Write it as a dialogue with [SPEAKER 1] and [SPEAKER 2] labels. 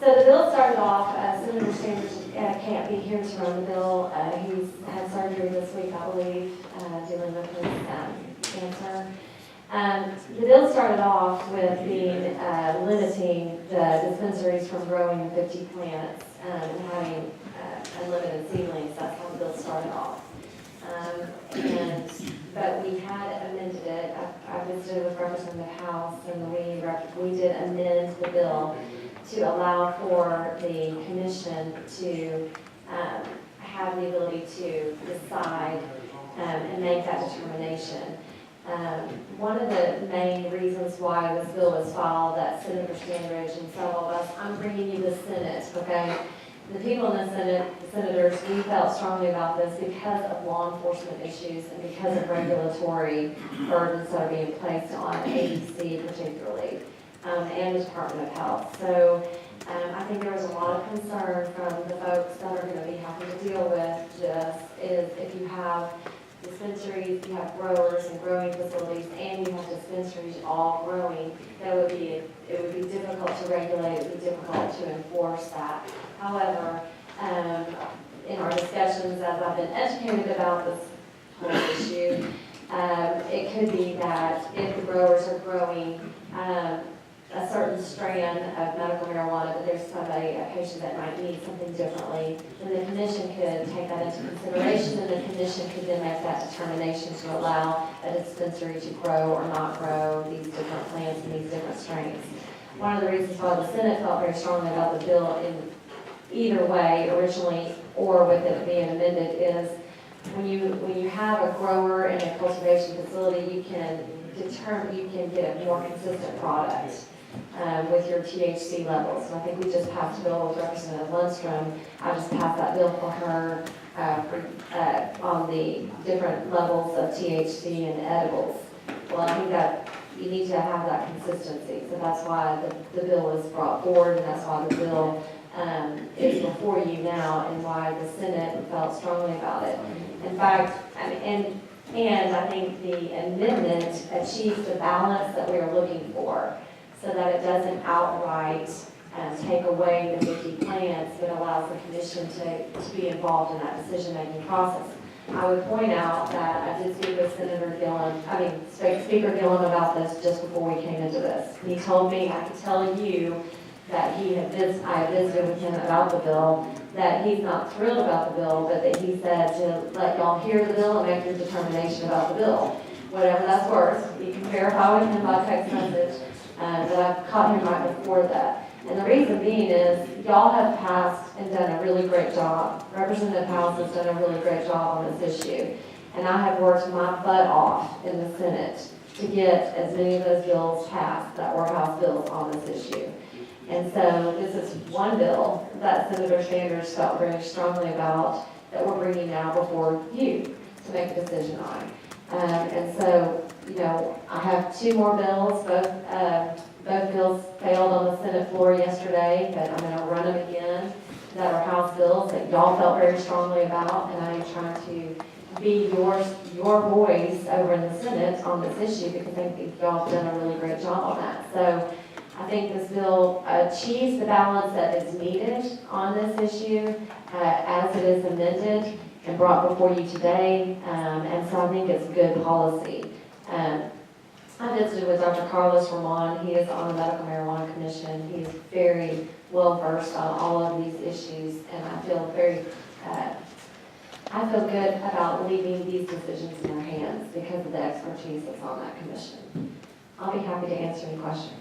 [SPEAKER 1] So the bill started off, Senator Sanders can't be here to run the bill. He's had surgery this week, I believe, dealing with his cancer. The bill started off with being limiting the dispensaries from growing 50 plants and having unlimited seedlings. That's how the bill started off. But we had amended it. I visited with Representative House, and we did amend the bill to allow for the commission to have the ability to decide and make that determination. One of the main reasons why this bill was filed, that Senator Sandridge and several of us, I'm bringing you the Senate, okay? The people in the Senate, the senators, we felt strongly about this because of law enforcement issues and because of regulatory burdens that are being placed on ABC particularly, and the Department of Health. So I think there was a lot of concern from the folks that are going to be having to deal with this is if you have dispensaries, you have growers and growing facilities, and you have dispensaries all growing, it would be difficult to regulate, it would be difficult to enforce that. However, in our discussions, as I've been educated about this whole issue, it could be that if the growers are growing a certain strand of medical marijuana, but there's a patient that might need something differently, then the commission could take that into consideration, and the commission could then make that determination to allow a dispensary to grow or not grow these different plants and these different strains. One of the reasons why the Senate felt very strongly about the bill in either way, originally or with it being amended, is when you have a grower in a cultivation facility, you can get a more consistent product with your THC levels. And I think we just passed a bill with Representative Lundstrom. I just passed that bill for her on the different levels of THC and edibles. Well, I think that you need to have that consistency. So that's why the bill was brought forward, and that's why the bill is before you now, and why the Senate felt strongly about it. In fact, and I think the amendment achieves the balance that we are looking for, so that it doesn't outright take away the 50 plants, but allows the commission to be involved in that decision-making process. I would point out that I did speak with Speaker Gillum about this just before we came into this. He told me I could tell you that I visited with him about the bill, that he's not thrilled about the bill, but that he said to let y'all hear the bill and make your determination about the bill. Whatever that's worth, you can verify with him by text message that I've caught him right before that. And the reason being is y'all have passed and done a really great job. Representative House has done a really great job on this issue. And I have worked my butt off in the Senate to get as many of those bills passed that were House bills on this issue. And so this is one bill that Senator Sanders felt very strongly about that we're bringing now before you to make a decision on. And so, I have two more bills. Both bills failed on the Senate floor yesterday, but I'm going to run them again. That are House bills that y'all felt very strongly about, and I am trying to be your voice over in the Senate on this issue, because I think y'all have done a really great job on that. So I think this bill achieves the balance that is needed on this issue as it is amended and brought before you today, and so I think it's good policy. I visited with Dr. Carlos Ramon. He is on the Medical Marijuana Commission. He's very well versed on all of these issues, and I feel good about leaving these decisions in their hands because of the expertise that's on that commission. I'll be happy to answer any questions.